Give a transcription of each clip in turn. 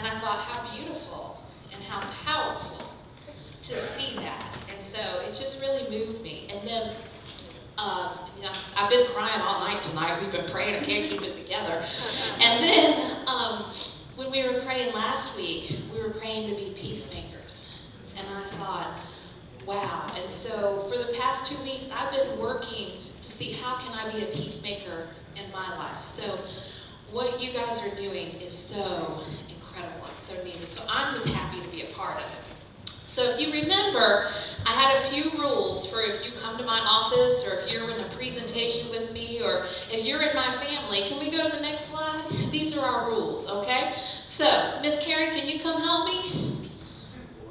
And I thought, how beautiful and how powerful to see that. And so it just really moved me. And then, I've been crying all night tonight. We've been praying. I can't keep it together. And then when we were praying last week, we were praying to be peacemakers. And I thought, wow. And so for the past 2 weeks, I've been working to see how can I be a peacemaker in my life. So what you guys are doing is so incredible and so needed. So I'm just happy to be a part of it. So if you remember, I had a few rules for if you come to my office or if you're in a presentation with me or if you're in my family. Can we go to the next slide? These are our rules, okay? So, Miss Carrie, can you come help me?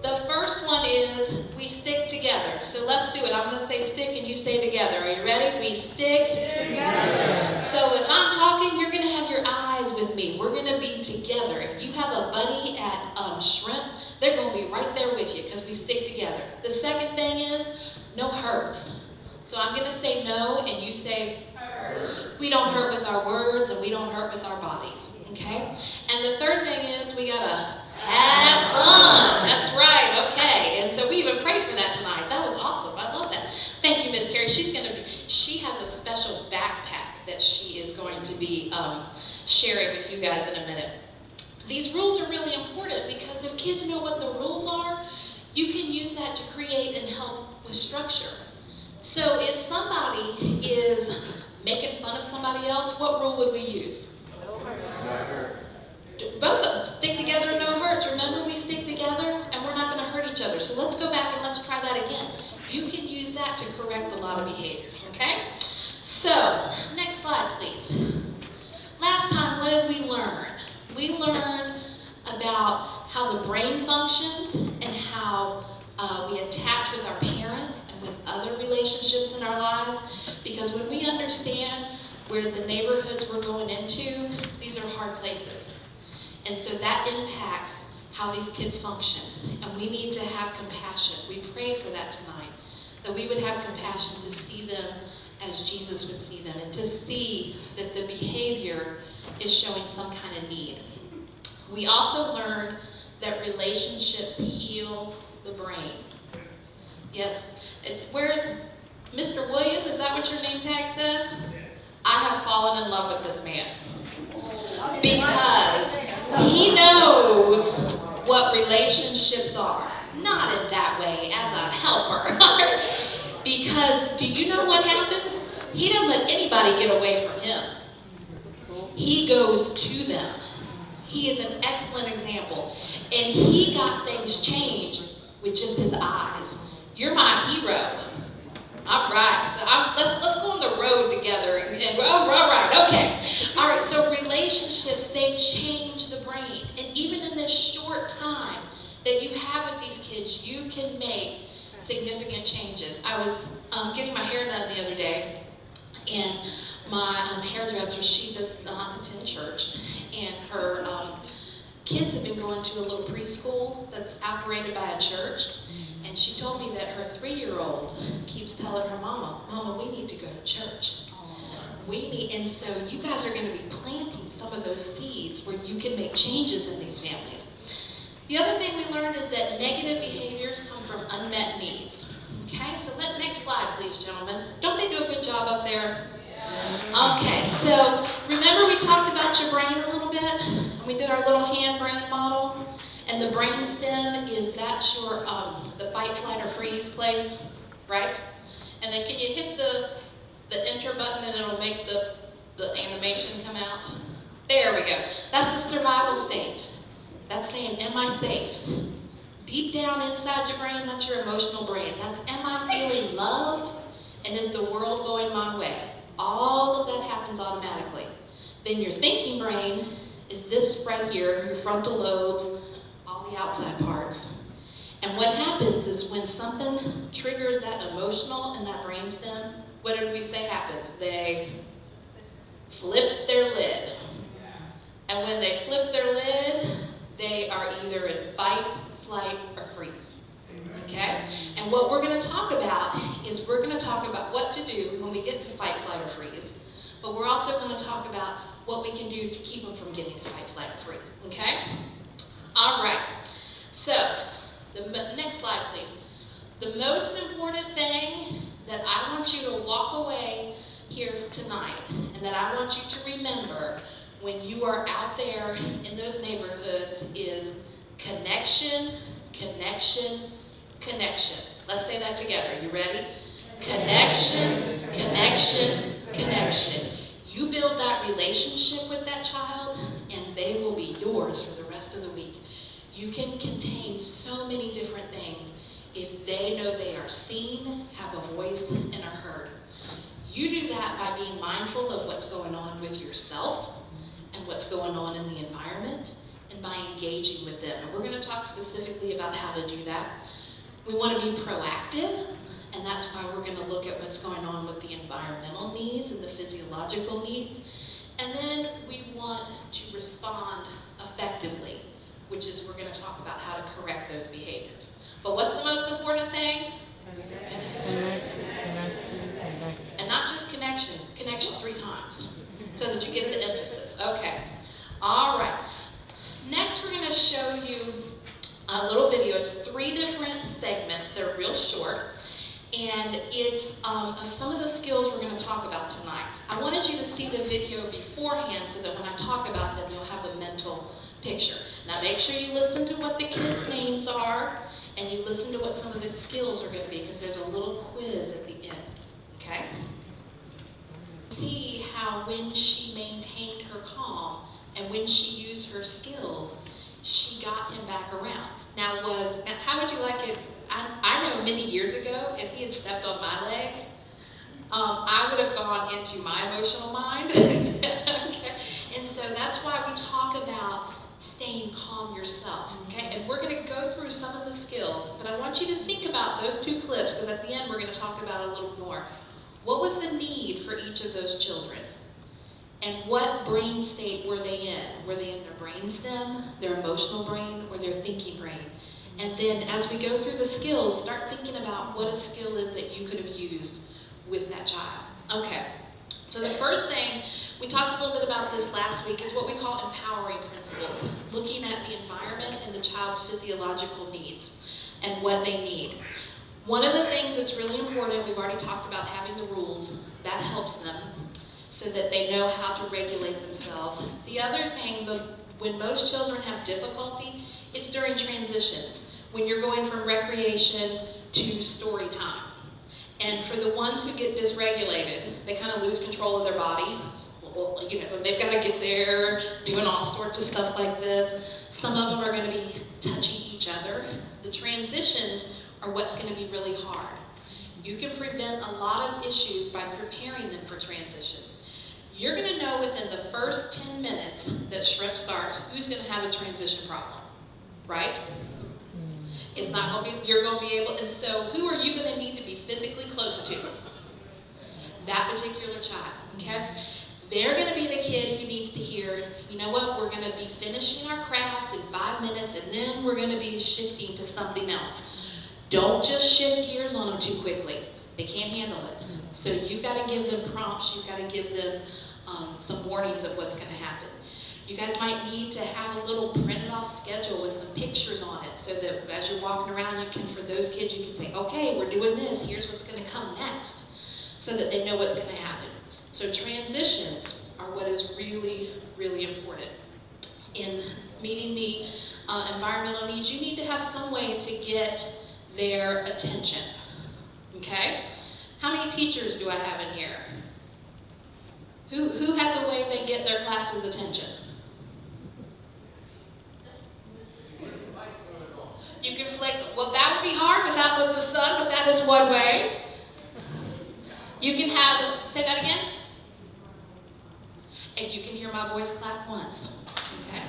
The first one is we stick together. So let's do it. I'm going to say stick and you say together. Are you ready? We stick together. So if I'm talking, you're going to have your eyes with me. We're going to be together. If you have a buddy at Shrimp, they're going to be right there with you because we stick together. The second thing is no hurts. So I'm going to say no and you say hurt. We don't hurt with our words and we don't hurt with our bodies. Okay? And the third thing is we got to have fun. That's right. Okay. And so we even prayed for that tonight. That was awesome. I love that. Thank you, Miss Carrie. She has a special backpack that she is going to be sharing with you guys in a minute. These rules are really important because if kids know what the rules are, you can use that to create and help with structure. So if somebody is making fun of somebody else, what rule would we use? Both of them. Stick together and no hurts. Remember, we stick together and we're not going to hurt each other. So let's go back and let's try that again. You can use that to correct a lot of behaviors, okay? So, next slide, please. Last time, what did we learn? We learned about how the brain functions and how we attach with our parents and with other relationships in our lives. Because when we understand where the neighborhoods we're going into, these are hard places. And so that impacts how these kids function. And we need to have compassion. We prayed for that tonight, that we would have compassion to see them as Jesus would see them and to see that the behavior is showing some kind of need. We also learned that relationships heal the brain. Yes. Where's Mr. William? Is that what your name tag says? I have fallen in love with this man. Because he knows what relationships are. Not in that way, as a helper. Because do you know what happens? He doesn't let anybody get away from him. He goes to them. He is an excellent example. And he got things changed with just his eyes. You're my hero. All right, so let's go on the road together. And all right, okay. All right, so relationships, they change the brain. And even in this short time that you have with these kids, you can make significant changes. I was getting my hair done the other day, and my hairdresser, she does not attend church, and her kids have been going to a little preschool that's operated by a church. And she told me that her 3-year-old keeps telling her Mama, we need to go to church. And so you guys are going to be planting some of those seeds where you can make changes in these families. The other thing we learned is that negative behaviors come from unmet needs. Okay, so next slide, please, gentlemen. Don't they do a good job up there? Okay, so remember we talked about your brain a little bit? And we did our little hand-brain model? And the brain stem that's your the fight, flight, or freeze place, right? And then can you hit the enter button and it'll make the animation come out? There we go. That's the survival state. That's saying, am I safe? Deep down inside your brain, that's your emotional brain. That's, am I feeling loved? And is the world going my way? All of that happens automatically. Then your thinking brain is this right here, your frontal lobes, all the outside parts. And what happens is when something triggers that emotional and that brainstem, what did we say happens? They flip their lid. And when they flip their lid, they are either in fight, flight, or freeze. Okay? And what we're going to talk about is we're going to talk about what to do when we get to fight, flight, or freeze. But we're also going to talk about what we can do to keep them from getting to fight, flight, or freeze. Okay? The most important thing that I want you to walk away here tonight, and that I want you to remember when you are out there in those neighborhoods, is connection, connection, connection. Let's say that together. You ready? Connection, connection, connection. You build that relationship with that child, and they will be yours for the rest of the week. You can contain so many different things if they know they are seen, have a voice, and are heard. You do that by being mindful of what's going on with yourself and what's going on in the environment, and by engaging with them. And we're going to talk specifically about how to do that. We want to be proactive, and that's why we're going to look at what's going on with the environmental needs and the physiological needs. And then we want to respond effectively, which is we're going to talk about how to correct those behaviors. But what's the most important thing? Connection. And not just connection, connection 3 times, so that you get the emphasis. Okay, all right. Next, we're going to show you a little video. It's 3 different segments. They're real short, and it's of some of the skills we're going to talk about tonight. I wanted you to see the video beforehand so that when I talk about them, you'll have a mental picture. Now, make sure you listen to what the kids' names are, and you listen to what some of the skills are going to be, because there's a little quiz at the end, okay? See how when she maintained her calm and when she used her skills, she got him back around. Now, how would you like it? I know many years ago, if he had stepped on my leg, I would have gone into my emotional mind. Okay? And so that's why we talk about staying calm yourself, okay? And we're going to go through some of the skills, but I want you to think about those 2 clips, because at the end we're going to talk about it a little more. What was the need for each of those children? And what brain state were they in? Were they in their brain stem, their emotional brain, or their thinking brain? And then as we go through the skills, start thinking about what a skill is that you could have used with that child. Okay, so the first thing, we talked a little bit about this last week, is what we call empowering principles, looking at the environment and the child's physiological needs and what they need. One of the things that's really important, we've already talked about having the rules, that helps them so that they know how to regulate themselves. The other thing, when most children have difficulty, it's during transitions, when you're going from recreation to story time. And for the ones who get dysregulated, they kind of lose control of their body. Well, you know, they've got to get there, doing all sorts of stuff like this. Some of them are going to be touching each other. The transitions are what's going to be really hard. You can prevent a lot of issues by preparing them for transitions. You're going to know within the first 10 minutes that shrimp starts who's going to have a transition problem, right? It's not going to be, you're going to be able, and so who are you going to need to be physically close to? That particular child, okay? They're going to be the kid who needs to hear, you know what, we're going to be finishing our craft in 5 minutes, and then we're going to be shifting to something else. Don't just shift gears on them too quickly. They can't handle it. So you've got to give them prompts. You've got to give them some warnings of what's going to happen. You guys might need to have a little printed off schedule with some pictures on it, so that as you're walking around, you can, for those kids, you can say, okay, we're doing this. Here's what's going to come next, so that they know what's going to happen. So transitions are what is really, really important. In meeting the environmental needs, you need to have some way to get their attention, okay? How many teachers do I have in here? Who has a way they get their class's attention? You can flick, well, that would be hard without the sun, but that is one way. You can have, say that again? If you can hear my voice, clap once, okay?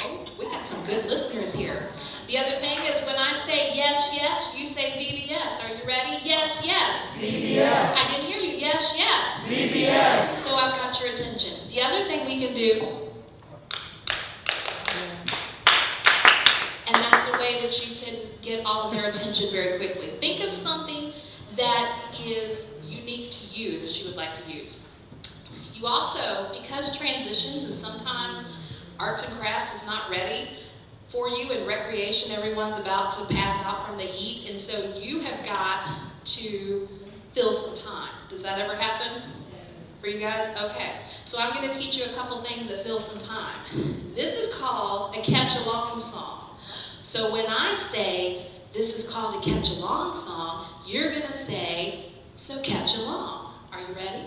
Oh, we got some good listeners here. The other thing is when I say yes, yes, you say VBS. Are you ready? Yes, yes. VBS. I can hear you. Yes, yes. VBS. So I've got your attention. The other thing we can do, and that's the way that you can get all of their attention very quickly. Think of something that is unique to you that you would like to use. You also, because transitions and sometimes arts and crafts is not ready for you in recreation. Everyone's about to pass out from the heat, and so you have got to fill some time. Does that ever happen for you guys? Okay, so I'm going to teach you a couple things that fill some time. This is called a catch-along song. So when I say, this is called a catch-along song, you're going to say, so catch along. Are you ready?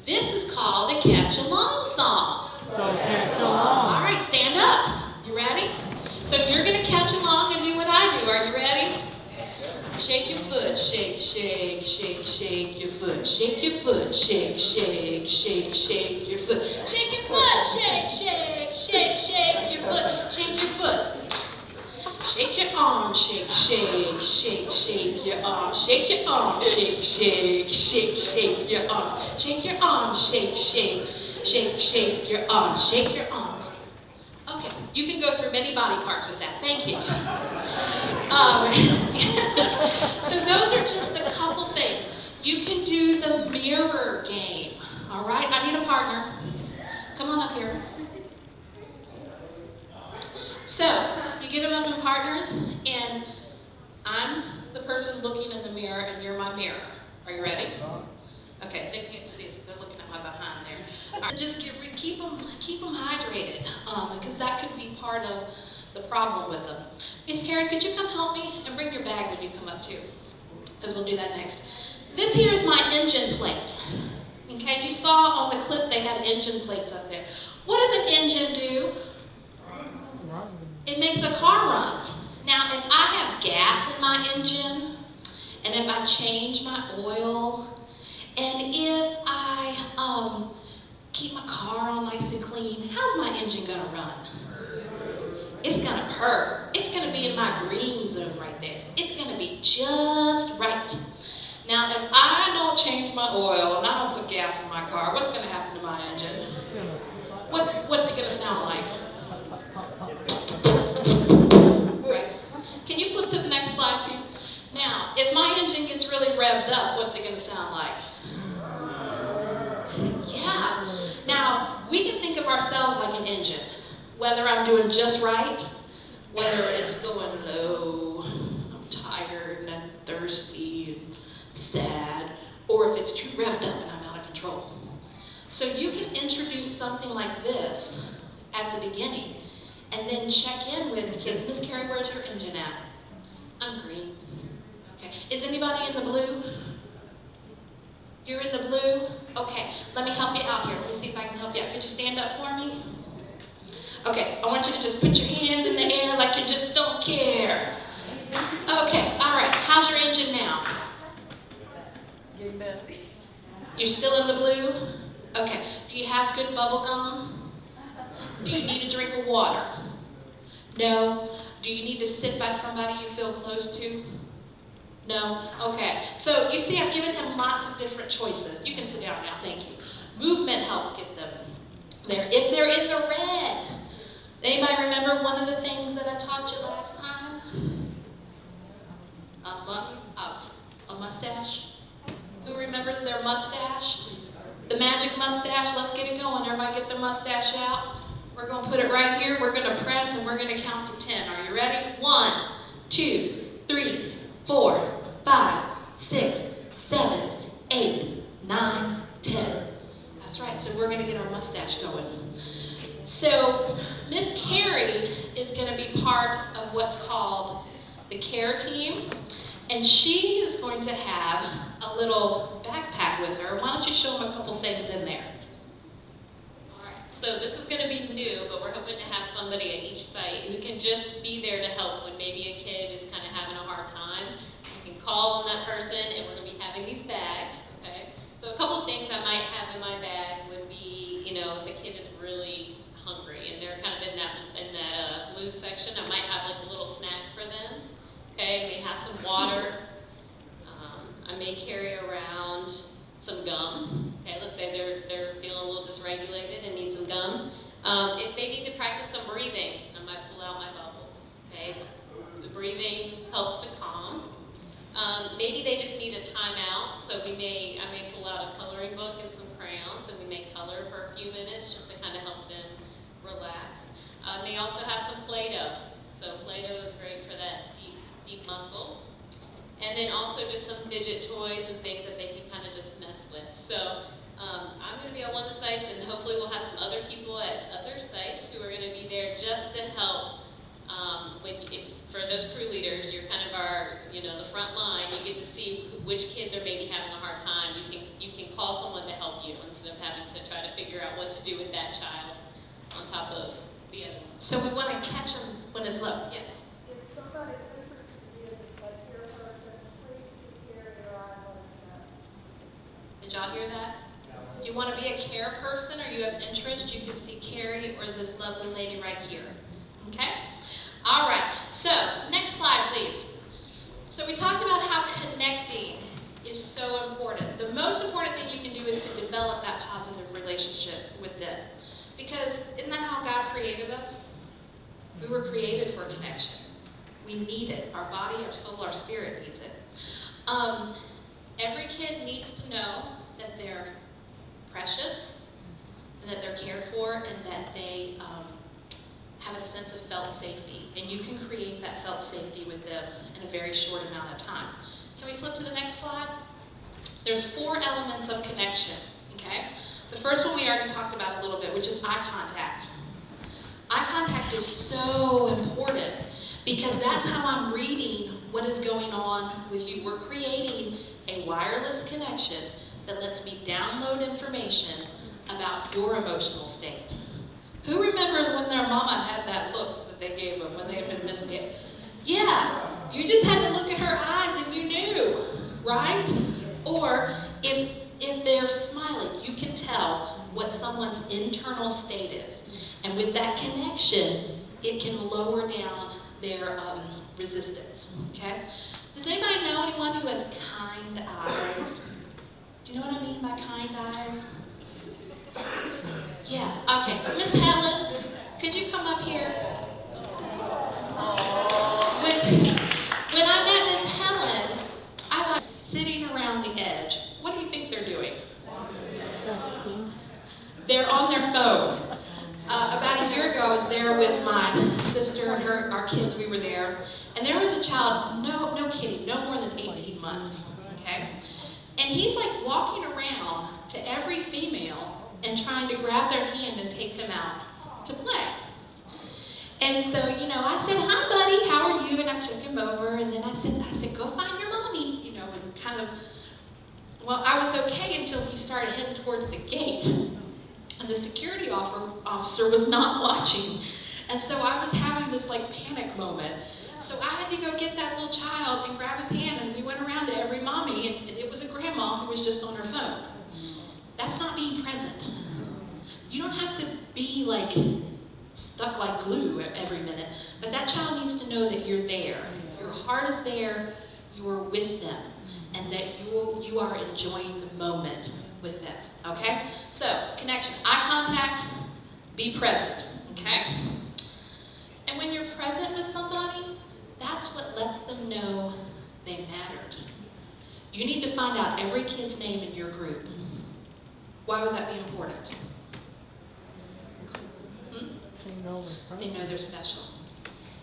This is called a catch-along song. So catch along. All right, stand up. You ready? So you're going to catch along and do what I do. Are you ready? Shake your foot, shake, shake, shake, shake your foot. Shake your foot, shake, shake, shake, shake your foot. Shake your foot, shake, shake, shake, shake your foot. Shake your foot. Shake your arm, shake, shake, shake, shake your arm. Shake your arm, shake, shake, shake, shake your arms. Shake your arm, shake, shake, shake, shake your arms. Shake your arms. Okay, you can go through many body parts with that. Thank you. So those are just a couple things. You can do the mirror game. All right, I need a partner. Come on up here. So, you get them up in partners, and I'm the person looking in the mirror, and you're my mirror. Are you ready? Okay, they can't see us. They're looking at my behind there. All right, just keep them hydrated, because that could be part of the problem with them. Miss Karen, could you come help me and bring your bag when you come up too? Because we'll do that next. This here is my engine plate. Okay, you saw on the clip they had engine plates up there. What does an engine do? It makes a car run. Now, if I have gas in my engine, and if I change my oil, and if I keep my car all nice and clean, how's my engine gonna run? It's gonna purr. It's gonna be in my green zone right there. It's gonna be just right. Now, if I don't change my oil and I don't put gas in my car, what's gonna happen to my engine? What's it gonna sound like? Right. Can you flip to the next slide too? Now, if my engine gets really revved up, what's it gonna sound like? Yeah. Now, we can think of ourselves like an engine. Whether I'm doing just right, whether it's going low, I'm tired and I'm thirsty and sad, or if it's too revved up and I'm out of control. So you can introduce something like this at the beginning and then check in with kids. Miss Carrie, where's your engine at? I'm green. Okay. Is anybody in the blue? You're in the blue? Okay, let me help you out here. Let me see if I can help you out. Could you stand up for me? Okay, I want you to just put your hands in the air like you just don't care. Okay, all right. How's your engine now? You're still in the blue? Okay. Do you have good bubble gum? Do you need a drink of water? No? Do you need to sit by somebody you feel close to? No? Okay. So you see I've given him lots of different choices. You can sit down now, thank you. Movement helps get them there. If they're in the red, anybody remember one of the things that I taught you last time? A mustache? Who remembers their mustache? The magic mustache. Let's get it going. Everybody get their mustache out. We're going to put it right here. We're going to press and we're going to count to 10. Are you ready? 1, 2, 3, 4, 5, 6, 7, 8, 9, 10. That's right. So we're going to get our mustache going. So Miss Carrie is going to be part of what's called the care team. And she is going to have a little backpack with her. Why don't you show them a couple things in there? So this is going to be new, but we're hoping to have somebody at each site who can just be there to help when maybe a kid is kind of having a hard time. You can call on that person, and we're going to be having these bags, okay? So a couple of things I might have in my bag would be, if a kid is really hungry and they're kind of in that blue section, I might have like a little snack for them, okay? I may have some water. I may carry around some gum. Okay, let's say they're feeling a little dysregulated and need some gum. If they need to practice some breathing, I might pull out my bubbles. Okay, the breathing helps to calm. Maybe they just need a timeout, so I may pull out a coloring book and some crayons, and we may color for a few minutes just to kind of help them relax. They also have some Play-Doh. So Play-Doh is great for that deep muscle. And then also just some fidget toys and things that they can kind of just mess with. So I'm going to be at one of the sites, and hopefully we'll have some other people at other sites who are going to be there just to help. For those crew leaders, you're kind of the front line. You get to see which kids are maybe having a hard time. You can call someone to help you instead of having to try to figure out what to do with that child on top of the other one. So we want to catch them when it's low. Yes. If somebody's interested in a peer person, please secure your eye on that. Did y'all hear that? If you want to be a care person or you have interest, you can see Carrie or this lovely lady right here. Okay? All right. So, next slide, please. So we talked about how connecting is so important. The most important thing you can do is to develop that positive relationship with them. Because isn't that how God created us? We were created for connection. We need it. Our body, our soul, our spirit needs it. Every kid needs to know that they're precious, and that they're cared for, and that they have a sense of felt safety. And you can create that felt safety with them in a very short amount of time. Can we flip to the next slide? There's 4 elements of connection, okay? The first one we already talked about a little bit, which is eye contact. Eye contact is so important because that's how I'm reading what is going on with you. We're creating a wireless connection that lets me download information about your emotional state. Who remembers when their mama had that look that they gave them when they had been misbehaved? Yeah, you just had to look at her eyes and you knew, right? Or if they're smiling, you can tell what someone's internal state is. And with that connection, it can lower down their resistance, okay? Does anybody know anyone who has kind eyes? Do you know what I mean by kind eyes? Yeah, okay. Miss Helen, could you come up here? When I met Miss Helen, I thought sitting around the edge. What do you think they're doing? They're on their phone. About a year ago, I was there with my sister and our kids. We were there, and there was a child, no kidding, no more than 18 months, okay? And he's like walking around to every female and trying to grab their hand and take them out to play. And so, I said, "Hi, buddy, how are you?" And I took him over, and then I said, "Go find your mommy," and kind of, well, I was okay until he started heading towards the gate. And the security officer was not watching. And so I was having this panic moment. So I had to go get that little child and grab his hand, and we went around to every mommy, and it was a grandma who was just on her phone. That's not being present. You don't have to be stuck like glue every minute, but that child needs to know that you're there. Your heart is there, you're with them, and that you are enjoying the moment with them, okay? So, connection, eye contact, be present, okay? And when you're present with somebody, that's what lets them know they mattered. You need to find out every kid's name in your group. Why would that be important? They know they're special.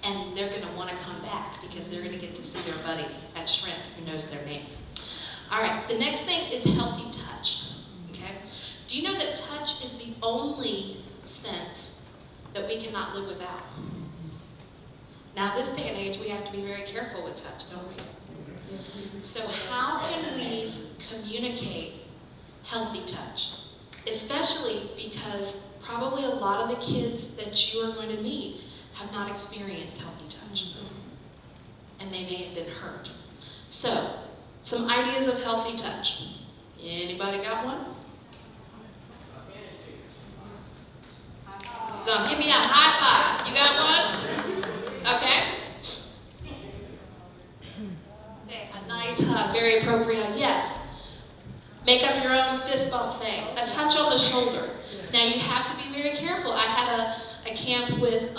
And they're going to want to come back because they're going to get to see their buddy at Shrimp who knows their name. All right, the next thing is healthy touch, okay? Do you know that touch is the only sense that we cannot live without? Now, this day and age, we have to be very careful with touch, don't we? So how can we communicate healthy touch? Especially because probably a lot of the kids that you are going to meet have not experienced healthy touch. And they may have been hurt. So, some ideas of healthy touch. Anybody got one? Go, give me a high five. You got one? Okay. Okay, a nice hug, very appropriate. Yes. Make up your own fist bump thing. A touch on the shoulder. Now you have to be very careful. I had a camp with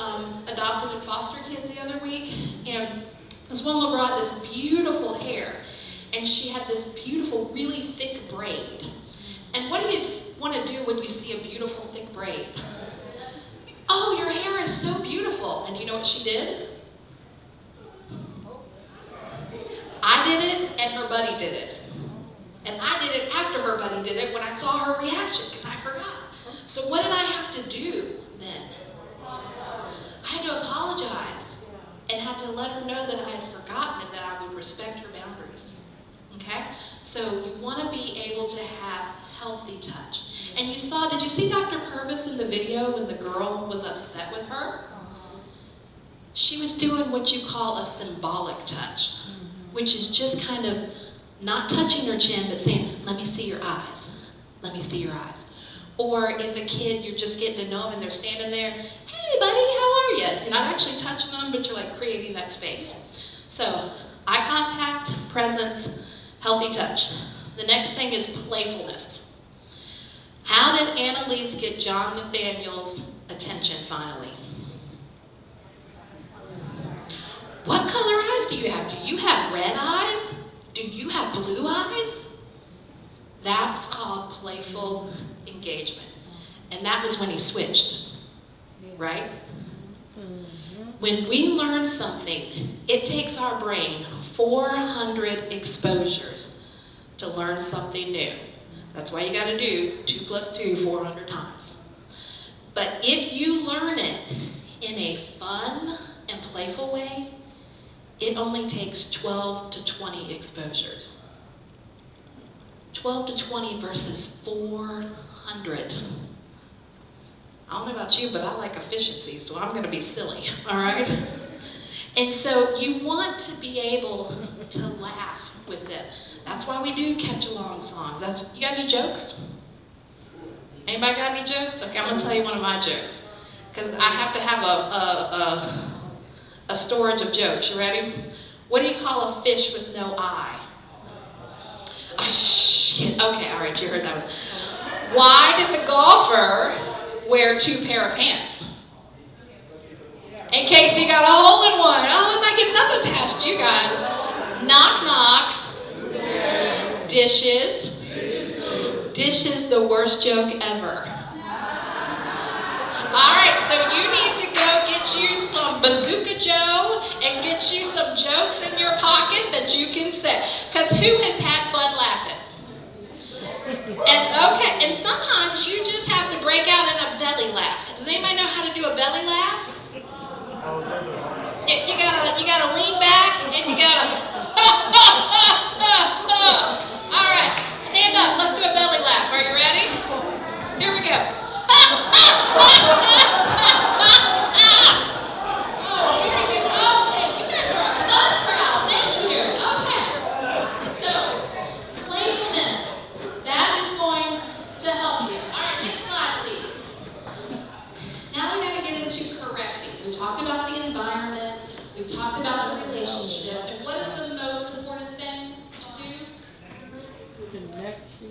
adoptive and foster kids the other week, and this one little girl had this beautiful hair, and she had this beautiful, really thick braid. And what do you want to do when you see a beautiful, thick braid? "Oh, your hair is so beautiful." And do you know what she did? I did it, and her buddy did it. And I did it after her buddy did it when I saw her reaction, because I forgot. So what did I have to do then? I had to apologize and had to let her know that I had forgotten and that I would respect her boundaries. Okay? So you want to be able to have healthy touch. And did you see Dr. Purvis in the video when the girl was upset with her? She was doing what you call a symbolic touch, which is just kind of not touching her chin, but saying, "Let me see your eyes. Let me see your eyes." Or if a kid, you're just getting to know them and they're standing there, "Hey buddy, how are you?" You're not actually touching them, but you're like creating that space. So eye contact, presence, healthy touch. The next thing is playfulness. How did Annalise get John Nathaniel's attention finally? What color eyes do you have? Do you have red eyes? Do you have blue eyes? That was called playful engagement. And that was when he switched, right? When we learn something, it takes our brain 400 exposures to learn something new. That's why you got to do 2 + 2 400 times. But if you learn it in a fun and playful way, it only takes 12 to 20 exposures. 12 to 20 versus 400. I don't know about you, but I like efficiency, so I'm going to be silly, all right? And so you want to be able to laugh with them. That's why we do catch-along songs. You got any jokes? Anybody got any jokes? Okay, I'm going to tell you one of my jokes, because I have to have a storage of jokes. You ready? What do you call a fish with no eye? Oh, shit. Okay, all right, you heard that one. Why did the golfer wear 2 pair of pants? In case he got a hole in one. Oh, I'm not getting nothing past you guys. Knock, knock. Dishes. Dishes, the worst joke ever. All right, so you need to go get you some Bazooka Joe and get you some jokes in your pocket that you can say. Because who has had fun laughing? And okay, and sometimes you just have to break out in a belly laugh. Does anybody know how to do a belly laugh? You gotta lean back and you gotta. All right, stand up. Let's do a belly laugh. Are you ready? Here we go. Oh, very good. Okay, you guys are a fun crowd. Thank you. Okay. So, playfulness. That is going to help you. All right, next slide, please. Now we got to get into correcting. We've talked about the environment. We've talked about the relationship. And what is the most important thing to do?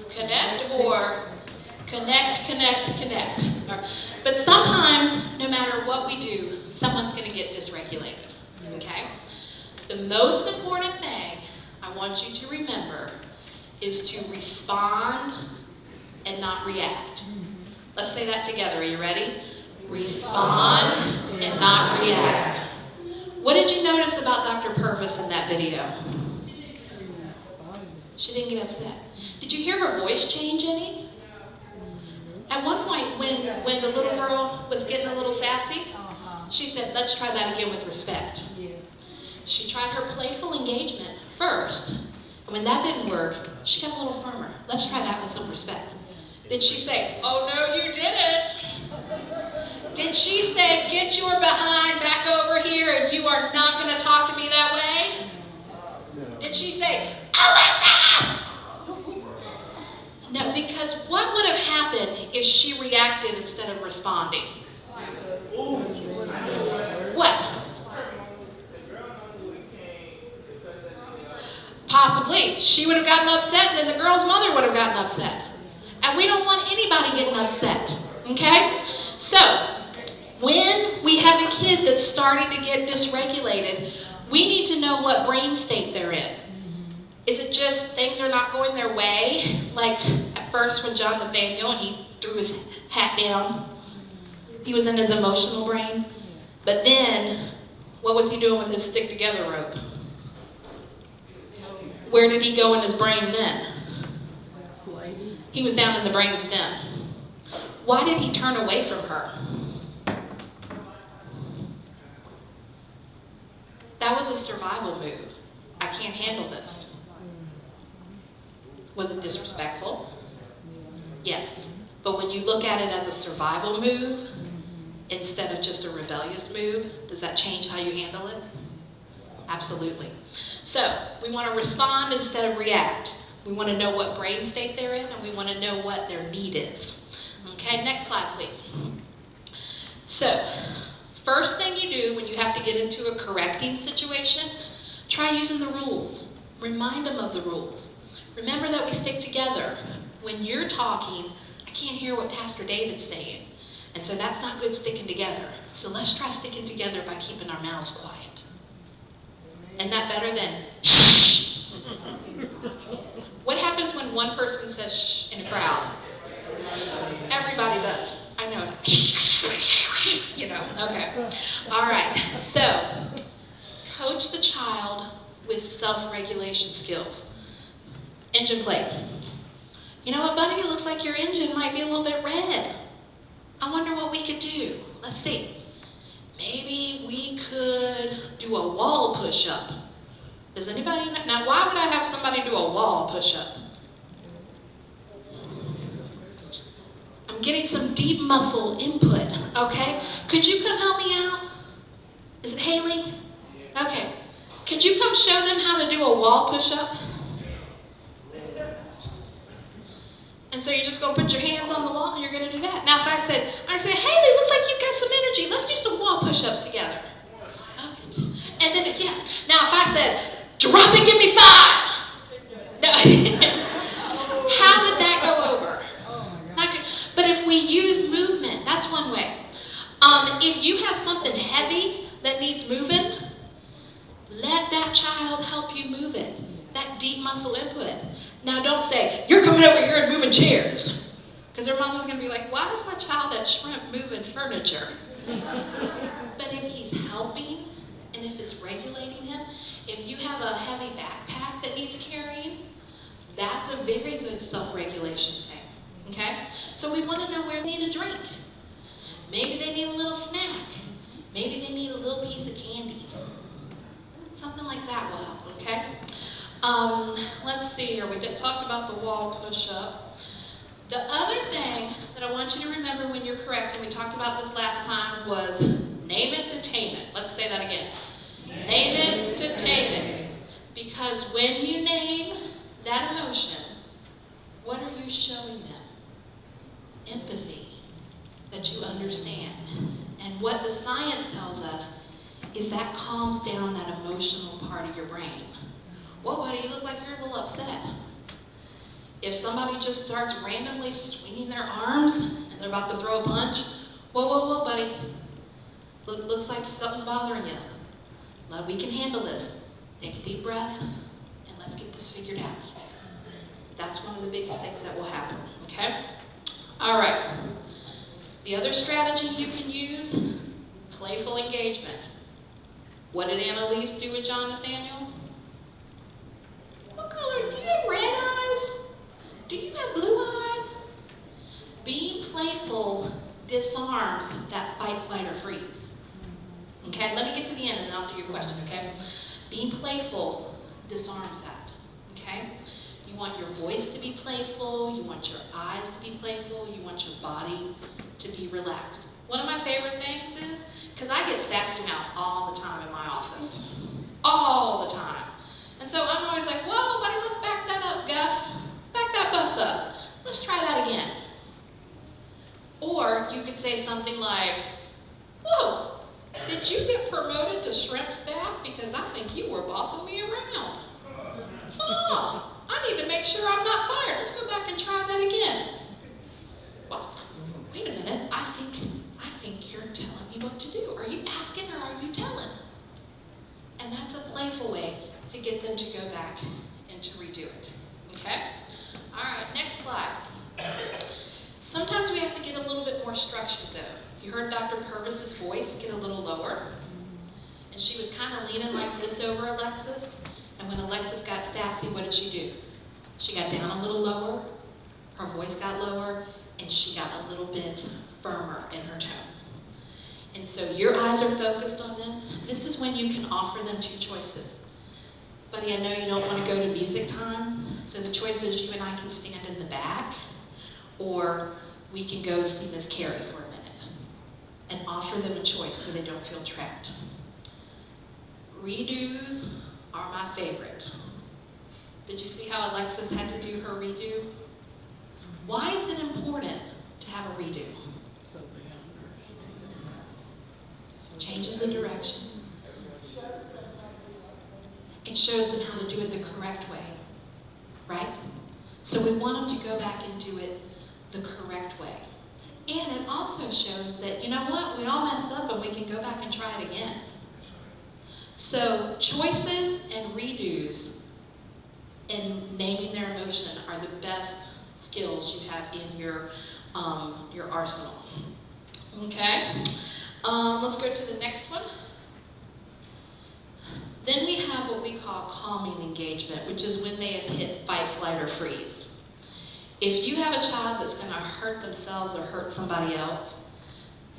Connect or connect. But sometimes, no matter what we do, someone's going to get dysregulated, okay? The most important thing I want you to remember is to respond and not react. Let's say that together. Are you ready? Respond and not react. What did you notice about Dr. Purvis in that video? She didn't get upset. Did you hear her voice change any? At one point, when the little girl was getting a little sassy, she said, "Let's try that again with respect." She tried her playful engagement first, and when that didn't work, she got a little firmer. "Let's try that with some respect." Did she say, "Oh no, you didn't"? Did she say, "Get your behind back over here and you are not going to talk to me that way"? Did she say, "Alexis"? No, because what would have happened if she reacted instead of responding? What? Possibly. She would have gotten upset, and then the girl's mother would have gotten upset. And we don't want anybody getting upset, okay? So, when we have a kid that's starting to get dysregulated, we need to know what brain state they're in. Is it just things are not going their way? Like at first when John Nathaniel, and he threw his hat down. He was in his emotional brain. But then, what was he doing with his stick together rope? Where did he go in his brain then? He was down in the brain stem. Why did he turn away from her? That was a survival move. I can't handle this. Was it disrespectful? Yes. But when you look at it as a survival move, instead of just a rebellious move, does that change how you handle it? Absolutely. So, we want to respond instead of react. We want to know what brain state they're in, and we want to know what their need is. Okay, next slide, please. So, first thing you do when you have to get into a correcting situation, try using the rules. Remind them of the rules. Remember that we stick together. When you're talking, I can't hear what Pastor David's saying. And so that's not good sticking together. So let's try sticking together by keeping our mouths quiet. Isn't that better than shh? What happens when one person says shh in a crowd? Everybody does. I know, it's like, you know, okay. All right, so coach the child with self-regulation skills. Engine plate. You know what, buddy? It looks like your engine might be a little bit red. I wonder what we could do. Let's see. Maybe we could do a wall push-up. Does anybody know? Now, why would I have somebody do a wall push-up? I'm getting some deep muscle input, okay? Could you come help me out? Is it Haley? Okay. Could you come show them how to do a wall push-up? And so you're just going to put your hands on the wall and you're going to do that. Now if I said, Haley, looks like you got some energy. Let's do some wall push-ups together. Okay. And then, yeah. Now if I said, drop and give me 5. No. How would that go over? Not good. But if we use movement, that's one way. If you have something heavy that needs moving, let that child help you move it. That deep muscle input. Now don't say, you're coming over here and moving chairs. Because their mama's going to be like, why is my child at Shrimp moving furniture? But if he's helping, and if it's regulating him, if you have a heavy backpack that needs carrying, that's a very good self-regulation thing. Okay? So we want to know where they need a drink. Maybe they need a little snack. Maybe they need a little piece of candy. Something like that will help, okay? Let's see here. We talked about the wall push-up. The other thing that I want you to remember when you're correcting, we talked about this last time, was name it to tame it. Let's say that again. Name it to tame it. Because when you name that emotion, what are you showing them? Empathy, that you understand. And what the science tells us is that calms down that emotional part of your brain. Whoa, buddy, you look like you're a little upset. If somebody just starts randomly swinging their arms and they're about to throw a punch, whoa, buddy. Looks like something's bothering you. We can handle this. Take a deep breath and let's get this figured out. That's one of the biggest things that will happen, okay? All right. The other strategy you can use, playful engagement. What did Annalise do with John Nathaniel? What color? Do you have red eyes? Do you have blue eyes? Being playful disarms that fight, flight, or freeze. Okay, let me get to the end and then I'll do your question, okay? Being playful disarms that, okay? You want your voice to be playful, you want your eyes to be playful, you want your body to be relaxed. One of my favorite things is, because I get sassy mouth all the time in my office. All the time. And so I'm always like, whoa, buddy, let's back that up, Gus. Back that bus up. Let's try that again. Or you could say something like, whoa, did you get promoted to shrimp staff? Because I think you were bossing me around. Oh, I need to make sure I'm not fired. Let's go back and try that again. Well, wait a minute. I think you're telling me what to do. Are you asking or are you telling? And that's a playful way to get them to go back and to redo it. Okay? All right, next slide. Sometimes we have to get a little bit more structured though. You heard Dr. Purvis's voice get a little lower. And she was kind of leaning like this over Alexis. And when Alexis got sassy, what did she do? She got down a little lower, her voice got lower, and she got a little bit firmer in her tone. And so your eyes are focused on them. This is when you can offer them two choices. Buddy, I know you don't want to go to music time, so the choice is you and I can stand in the back, or we can go see Miss Carrie for a minute and offer them a choice so they don't feel trapped. Redos are my favorite. Did you see how Alexis had to do her redo? Why is it important to have a redo? Changes the direction. It shows them how to do it the correct way, right? So we want them to go back and do it the correct way. And it also shows that, you know what, we all mess up and we can go back and try it again. So choices and redos and naming their emotion are the best skills you have in your arsenal. Okay? Let's go to the next one. Then we have what we call calming engagement, which is when they have hit fight, flight, or freeze. If you have a child that's going to hurt themselves or hurt somebody else,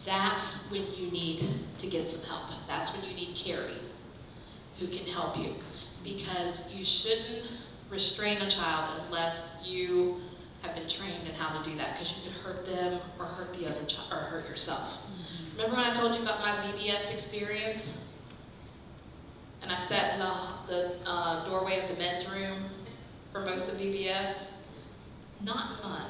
that's when you need to get some help. That's when you need Carrie, who can help you. Because you shouldn't restrain a child unless you have been trained in how to do that, because you could hurt them or hurt the other child or hurt yourself. Remember when I told you about my VBS experience? And I sat in the doorway of the men's room for most of VBS? Not fun,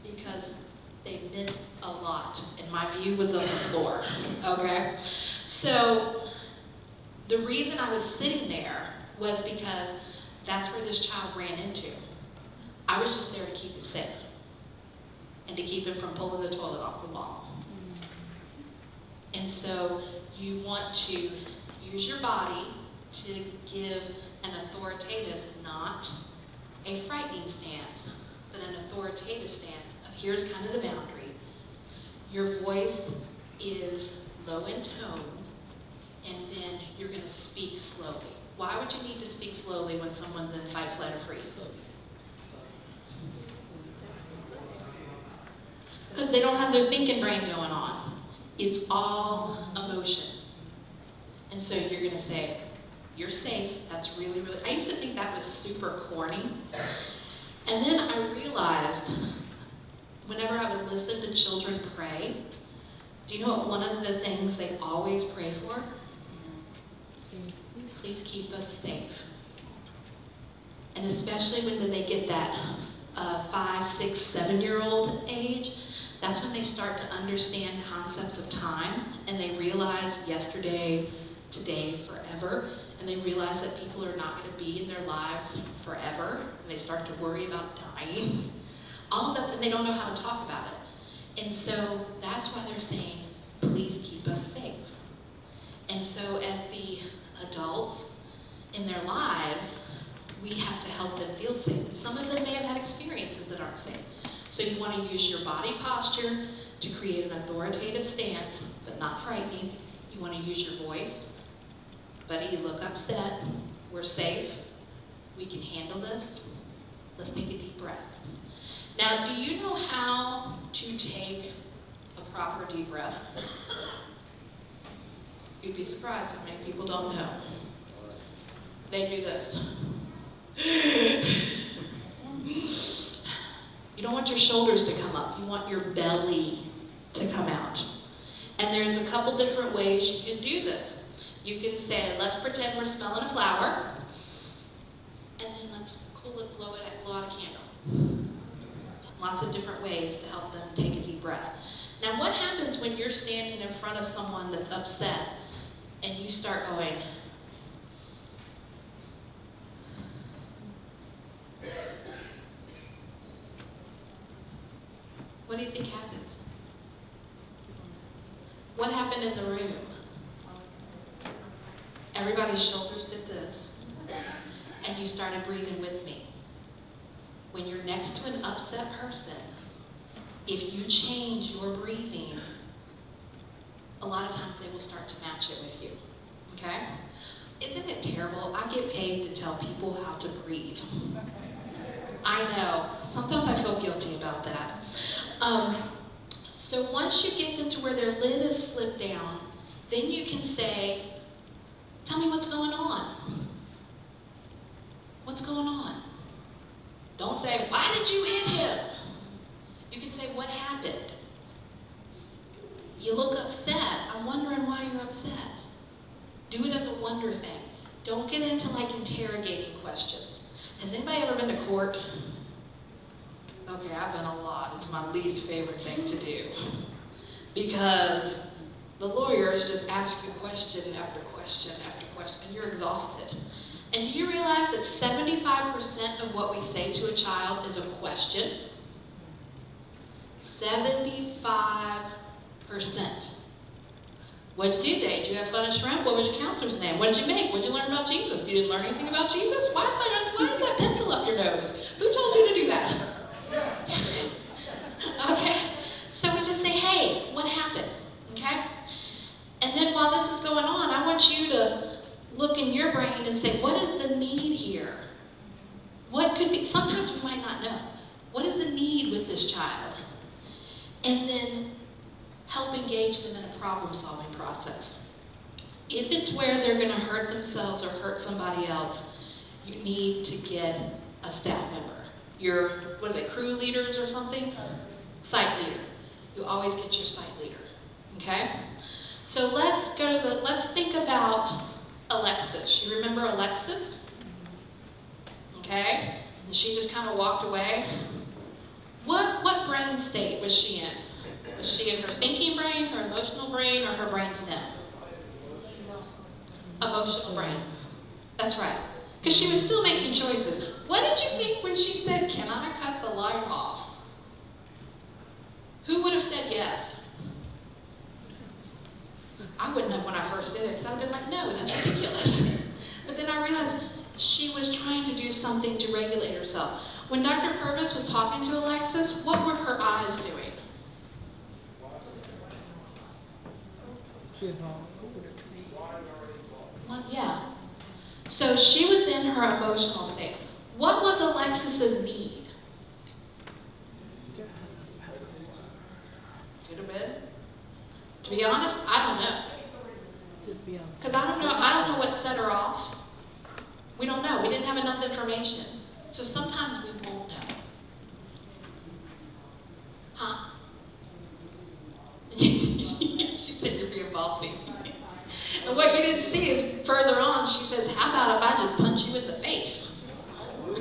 because they missed a lot, and my view was on the floor, okay? So the reason I was sitting there was because that's where this child ran into. I was just there to keep him safe and to keep him from pulling the toilet off the wall. And so you want to use your body to give an authoritative, not a frightening stance, but an authoritative stance of here's kind of the boundary. Your voice is low in tone, and then you're going to speak slowly. Why would you need to speak slowly when someone's in fight, flight, or freeze? Because they don't have their thinking brain going on. It's all emotion. And so you're going to say, you're safe. That's really, really, I used to think that was super corny. And then I realized, whenever I would listen to children pray, do you know what one of the things they always pray for? Please keep us safe. And especially when they get that 5, 6, 7-year-old age, that's when they start to understand concepts of time, and they realize yesterday, today, forever, and they realize that people are not going to be in their lives forever, and they start to worry about dying. All of that, and they don't know how to talk about it. And so that's why they're saying, please keep us safe. And so as the adults in their lives, we have to help them feel safe. And some of them may have had experiences that aren't safe. So you want to use your body posture to create an authoritative stance, but not frightening. You want to use your voice. Buddy, you look upset. We're safe. We can handle this. Let's take a deep breath. Now, do you know how to take a proper deep breath? You'd be surprised how many people don't know. They do this. You don't want your shoulders to come up. You want your belly to come out. And there's a couple different ways you can do this. You can say, let's pretend we're smelling a flower, and then let's cool it, blow out a candle. Lots of different ways to help them take a deep breath. Now, what happens when you're standing in front of someone that's upset and you start going, what do you think happens? What happened in the room? Everybody's shoulders did this, and you started breathing with me. When you're next to an upset person, if you change your breathing, a lot of times they will start to match it with you, okay? Isn't it terrible? I get paid to tell people how to breathe. I know, sometimes I feel guilty about that. So once you get them to where their lid is flipped down, then you can say, tell me what's going on. What's going on? Don't say, why did you hit him? You can say, what happened? You look upset. I'm wondering why you're upset. Do it as a wonder thing. Don't get into like interrogating questions. Has anybody ever been to court? Okay, I've been a lot. It's my least favorite thing to do. Because the lawyers just ask you question after question after question, and you're exhausted. And do you realize that 75% of what we say to a child is a question? 75%. What'd you do today? Did you have fun at Shrimp? What was your counselor's name? What did you make? What did you learn about Jesus? You didn't learn anything about Jesus? Why is that pencil up your nose? Who told you to do that? Okay? So we just say, hey, what happened? Okay? And then while this is going on, I want you to look in your brain and say, what is the need here? What could be, sometimes we might not know. What is the need with this child? And then help engage them in a problem-solving process. If it's where they're going to hurt themselves or hurt somebody else, you need to get a staff member. Your, what are they, crew leaders or something? Site leader. You always get your site leader, okay? So let's think about Alexis. You remember Alexis? Okay? And she just kind of walked away. What brain state was she in? Was she in her thinking brain, her emotional brain, or her brain stem? Emotional brain. That's right. Because she was still making choices. What did you think when she said, can I cut the light off? Who would have said yes? I wouldn't have when I first did it, because I'd have been like, no, that's ridiculous. But then I realized she was trying to do something to regulate herself. When Dr. Purvis was talking to Alexis, what were her eyes doing? Well, yeah. So she was in her emotional state. What was Alexis's need? Could have been. To be honest, I don't know. Because I don't know what set her off. We don't know. We didn't have enough information. So sometimes we won't know. Huh? She said you're being bossy. And what you didn't see is further on, she says, how about if I just punch you in the face?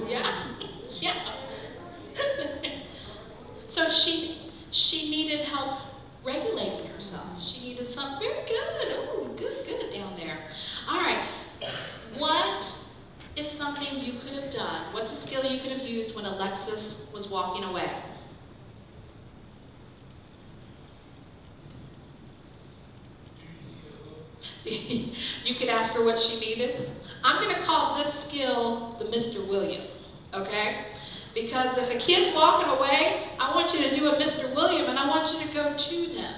Yeah. Yeah. So she needed help regulating herself. She needed something very good. Oh, good down there. All right. What is something you could have done? What's a skill you could have used when Alexis was walking away? You could ask her what she needed. I'm going to call this skill the Mr. William, okay? Because if a kid's walking away, I want you to do a Mr. William, and I want you to go to them.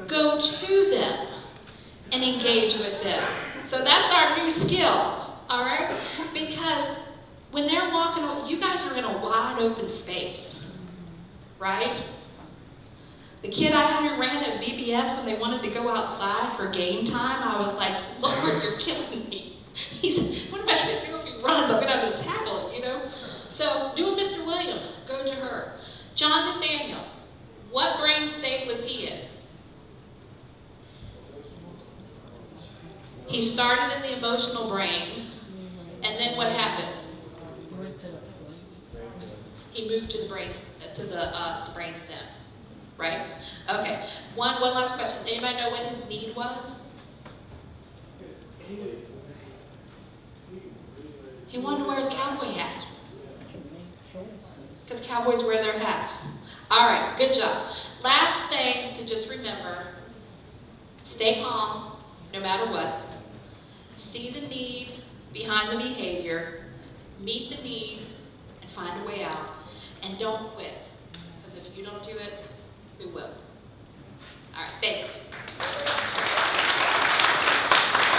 Go to them and engage with them. So that's our new skill, all right? Because when they're walking away, you guys are in a wide open space, right? The kid I had who ran at VBS when they wanted to go outside for game time, I was like, Lord, you're killing me. What am I going to do if he runs? I'm going to have to tackle him, you know? So do a Mr. William. Go to her. John Nathaniel, what brain state was he in? He started in the emotional brain, and then what happened? He moved to the brain stem. Right? Okay. One last question. Anybody know what his need was? He wanted to wear his cowboy hat. Because cowboys wear their hats. All right. Good job. Last thing to just remember, stay calm no matter what. See the need behind the behavior. Meet the need and find a way out. And don't quit. Because if you don't do it, who will? All right, thank you.